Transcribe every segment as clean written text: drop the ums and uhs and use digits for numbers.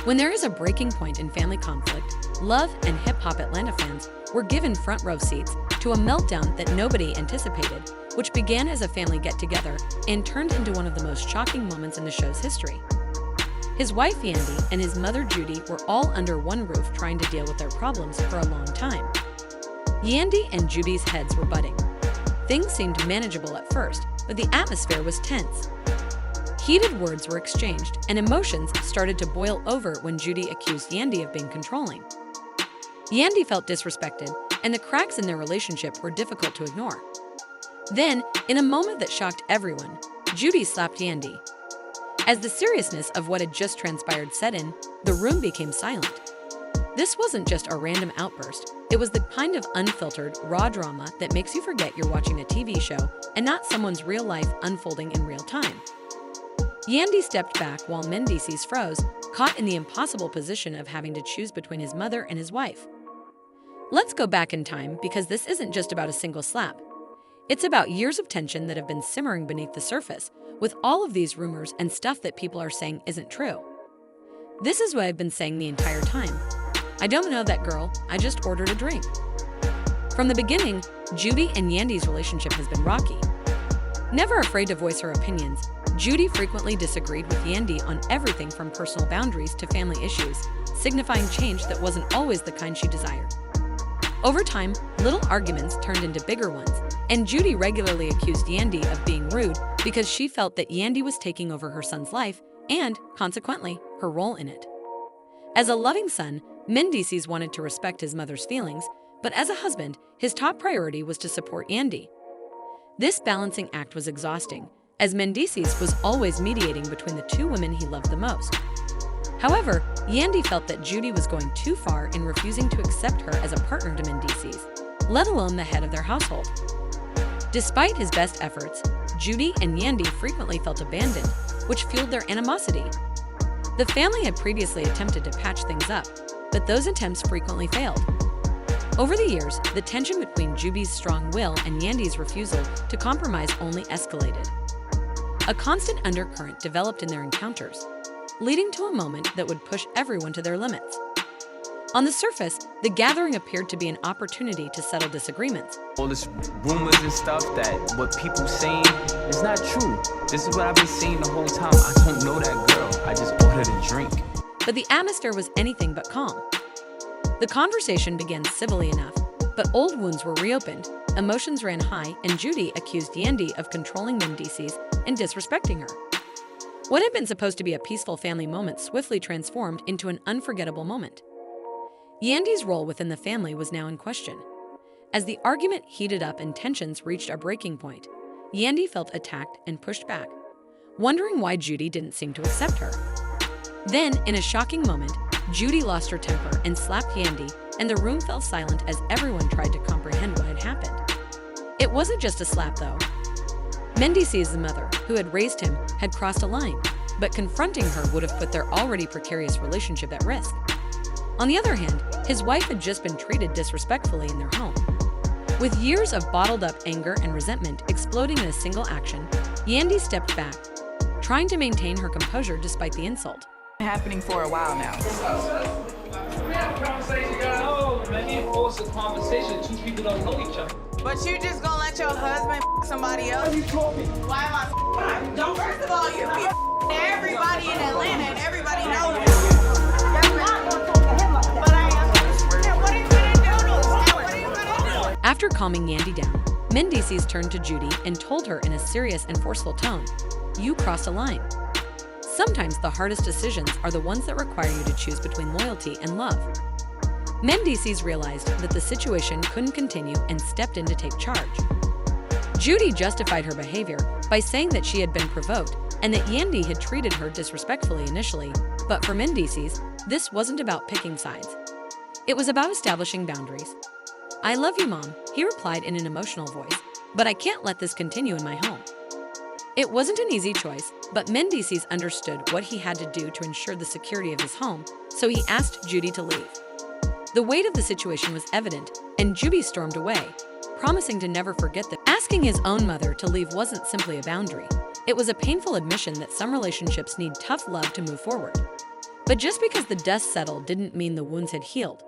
When there is a breaking point in family conflict, Love and Hip Hop Atlanta fans were given front row seats to a meltdown that nobody anticipated, which began as a family get-together and turned into one of the most shocking moments in the show's history. His wife Yandy and his mother Judy were all under one roof trying to deal with their problems for a long time. Yandy and Judy's heads were butting. Things seemed manageable at first, but the atmosphere was tense. Heated words were exchanged, and emotions started to boil over when Judy accused Yandy of being controlling. Yandy felt disrespected, and the cracks in their relationship were difficult to ignore. Then, in a moment that shocked everyone, Judy slapped Yandy. As the seriousness of what had just transpired set in, the room became silent. This wasn't just a random outburst. It was the kind of unfiltered, raw drama that makes you forget you're watching a TV show and not someone's real life unfolding in real time. Yandy stepped back while Mendeecees froze, caught in the impossible position of having to choose between his mother and his wife. Let's go back in time because this isn't just about a single slap. It's about years of tension that have been simmering beneath the surface, with all of these rumors and stuff that people are saying isn't true. This is what I've been saying the entire time. I don't know that girl, I just ordered a drink. From the beginning, Judy and Yandy's relationship has been rocky. Never afraid to voice her opinions, Judy frequently disagreed with Yandy on everything from personal boundaries to family issues, signifying change that wasn't always the kind she desired. Over time, little arguments turned into bigger ones, and Judy regularly accused Yandy of being rude because she felt that Yandy was taking over her son's life and, consequently, her role in it. As a loving son, Mendeecees wanted to respect his mother's feelings, but as a husband, his top priority was to support Yandy. This balancing act was exhausting, as Mendeecees was always mediating between the two women he loved the most. However, Yandy felt that Judy was going too far in refusing to accept her as a partner to Mendeecees, let alone the head of their household. Despite his best efforts, Judy and Yandy frequently felt abandoned, which fueled their animosity. The family had previously attempted to patch things up, but those attempts frequently failed. Over the years, the tension between Judy's strong will and Yandy's refusal to compromise only escalated. A constant undercurrent developed in their encounters, leading to a moment that would push everyone to their limits. On the surface, the gathering appeared to be an opportunity to settle disagreements. All this rumors and stuff that what people saying is not true. This is what I've been saying the whole time. I don't know that girl. I just ordered a drink. But the atmosphere was anything but calm. The conversation began civilly enough, but old wounds were reopened, emotions ran high, and Judy accused Yandy of controlling Mendeecees and disrespecting her. What had been supposed to be a peaceful family moment swiftly transformed into an unforgettable moment. Yandy's role within the family was now in question. As the argument heated up and tensions reached a breaking point, Yandy felt attacked and pushed back, wondering why Judy didn't seem to accept her. Then, in a shocking moment, Judy lost her temper and slapped Yandy, and the room fell silent as everyone tried to comprehend what had happened. It wasn't just a slap, though. Mendeecees' mother, who had raised him, had crossed a line, but confronting her would have put their already precarious relationship at risk. On the other hand, his wife had just been treated disrespectfully in their home. With years of bottled-up anger and resentment exploding in a single action, Yandy stepped back, trying to maintain her composure despite the insult. Happening for a while now. We had a conversation going on, man. You force a conversation. Two people don't know each other. But you just gonna let your husband somebody else? What are you talking? Why am I don't? First of all, you be everybody in Atlanta and everybody knows you. But I am. What are you gonna do? What are you gonna do? After calming Yandy down, Mendeecees turned to Judy and told her in a serious and forceful tone, "You crossed a line." Sometimes the hardest decisions are the ones that require you to choose between loyalty and love. Mendeecees realized that the situation couldn't continue and stepped in to take charge. Judy justified her behavior by saying that she had been provoked and that Yandy had treated her disrespectfully initially, but for Mendeecees, this wasn't about picking sides. It was about establishing boundaries. "I love you, Mom," he replied in an emotional voice, "but I can't let this continue in my home." It wasn't an easy choice, but Mendeecees understood what he had to do to ensure the security of his home, so he asked Judy to leave. The weight of the situation was evident, and Judy stormed away, promising to never forget that asking his own mother to leave wasn't simply a boundary. It was a painful admission that some relationships need tough love to move forward. But just because the dust settled didn't mean the wounds had healed.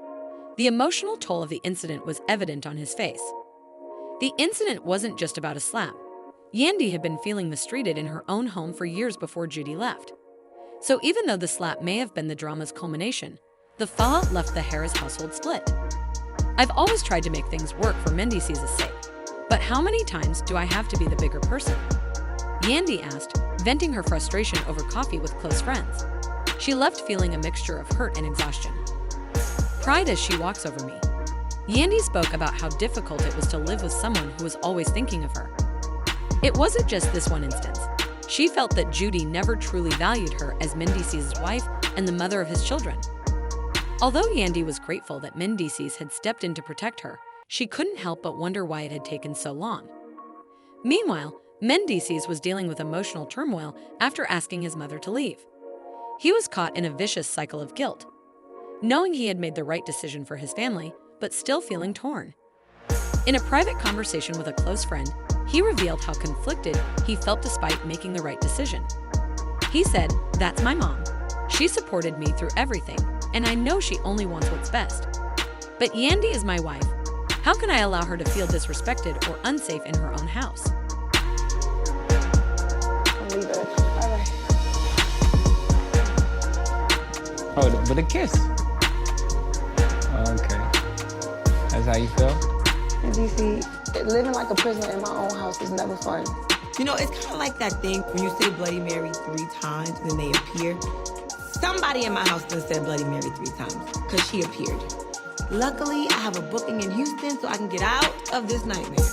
The emotional toll of the incident was evident on his face. The incident wasn't just about a slap. Yandy had been feeling mistreated in her own home for years before Judy left. So even though the slap may have been the drama's culmination, the fallout left the Harris household split. I've always tried to make things work for Mendeecees' sake, but how many times do I have to be the bigger person? Yandy asked, venting her frustration over coffee with close friends. She left feeling a mixture of hurt and exhaustion. Cried as she walks over me. Yandy spoke about how difficult it was to live with someone who was always thinking of her. It wasn't just this one instance. She felt that Judy never truly valued her as Mendeecees' wife and the mother of his children. Although Yandy was grateful that Mendeecees had stepped in to protect her, she couldn't help but wonder why it had taken so long. Meanwhile, Mendeecees was dealing with emotional turmoil after asking his mother to leave. He was caught in a vicious cycle of guilt, knowing he had made the right decision for his family, but still feeling torn. In a private conversation with a close friend, he revealed how conflicted he felt despite making the right decision. He said, "That's my mom. She supported me through everything, and I know she only wants what's best. But Yandy is my wife. How can I allow her to feel disrespected or unsafe in her own house?" I'll leave it. All right. Oh, with a kiss. Oh, okay. That's how you feel? And you see, living like a prisoner in my own house is never fun. You know, it's kind of like that thing when you say Bloody Mary 3 times and then they appear. Somebody in my house done said Bloody Mary 3 times because she appeared. Luckily, I have a booking in Houston so I can get out of this nightmare.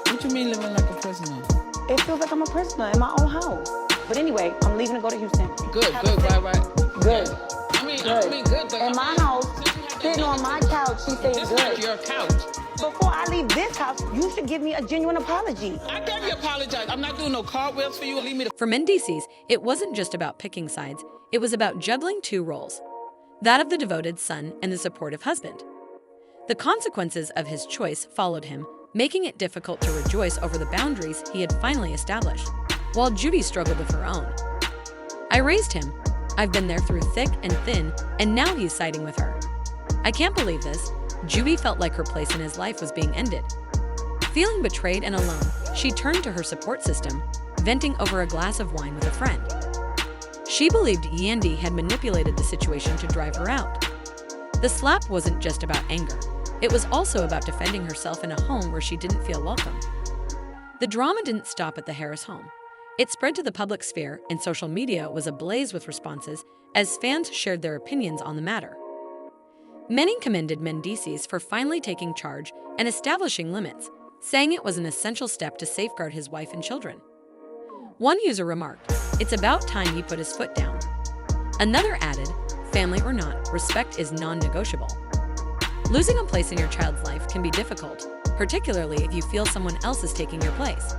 What you mean living like a prisoner? It feels like I'm a prisoner in my own house. But anyway, I'm leaving to go to Houston. Good, right. Good. I mean, Good. In my house, sitting on my couch, she's saying This is good. not your couch. Before I leave this house, you should give me a genuine apology. I never apologize. I'm not doing no cartwheels for you. Leave me the For Mendeecees, it wasn't just about picking sides, it was about juggling two roles, that of the devoted son and the supportive husband. The consequences of his choice followed him, making it difficult to rejoice over the boundaries he had finally established, while Judy struggled with her own. "I raised him. I've been there through thick and thin, and now he's siding with her. I can't believe this." Judy felt like her place in his life was being ended. Feeling betrayed and alone, she turned to her support system, venting over a glass of wine with a friend. She believed Yandy had manipulated the situation to drive her out. The slap wasn't just about anger. It was also about defending herself in a home where she didn't feel welcome. The drama didn't stop at the Harris home. It spread to the public sphere, and social media was ablaze with responses as fans shared their opinions on the matter. Many commended Mendeecees for finally taking charge and establishing limits, saying it was an essential step to safeguard his wife and children. One user remarked, "It's about time he put his foot down." Another added, "Family or not, respect is non-negotiable." Losing a place in your child's life can be difficult, particularly if you feel someone else is taking your place.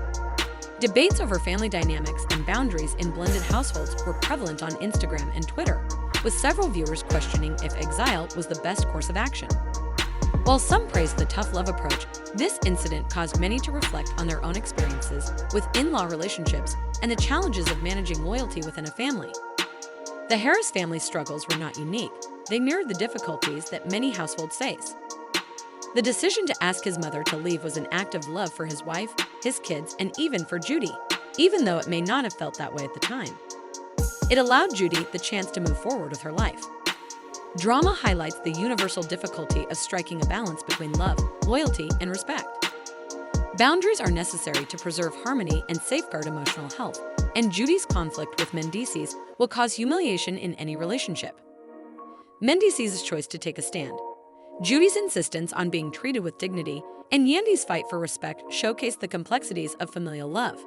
Debates over family dynamics and boundaries in blended households were prevalent on Instagram and Twitter, with several viewers questioning if exile was the best course of action. While some praised the tough love approach, this incident caused many to reflect on their own experiences with in-law relationships and the challenges of managing loyalty within a family. The Harris family's struggles were not unique. They mirrored the difficulties that many households face. The decision to ask his mother to leave was an act of love for his wife, his kids, and even for Judy, even though it may not have felt that way at the time. It allowed Judy the chance to move forward with her life. Drama highlights the universal difficulty of striking a balance between love, loyalty, and respect. Boundaries are necessary to preserve harmony and safeguard emotional health, and Judy's conflict with Mendeecees will cause humiliation in any relationship. Mendeecees' choice to take a stand, Judy's insistence on being treated with dignity, and Yandy's fight for respect showcased the complexities of familial love.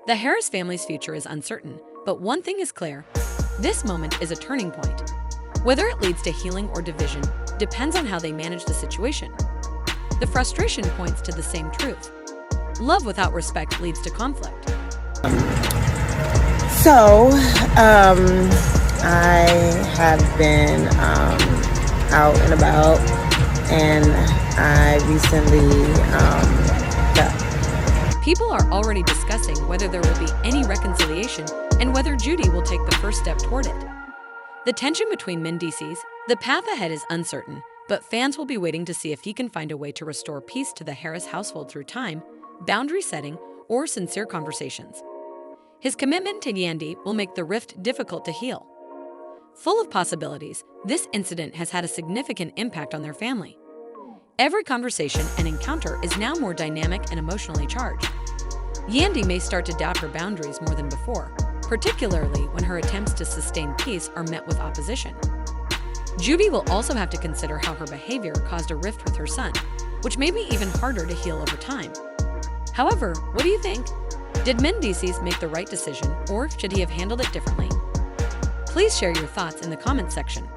The Harris family's future is uncertain, but one thing is clear: this moment is a turning point. Whether it leads to healing or division depends on how they manage the situation. The frustration points to the same truth. Love without respect leads to conflict. So, I have been out and about, and I recently People are already discussing whether there will be any reconciliation and whether Judy will take the first step toward it. The tension between Mendeecees, the path ahead is uncertain, but fans will be waiting to see if he can find a way to restore peace to the Harris household through time, boundary setting, or sincere conversations. His commitment to Yandy will make the rift difficult to heal. Full of possibilities, this incident has had a significant impact on their family. Every conversation and encounter is now more dynamic and emotionally charged. Yandy may start to doubt her boundaries more than before, particularly when her attempts to sustain peace are met with opposition. Judy will also have to consider how her behavior caused a rift with her son, which may be even harder to heal over time. However, what do you think? Did Mendeecees make the right decision, or should he have handled it differently? Please share your thoughts in the comments section.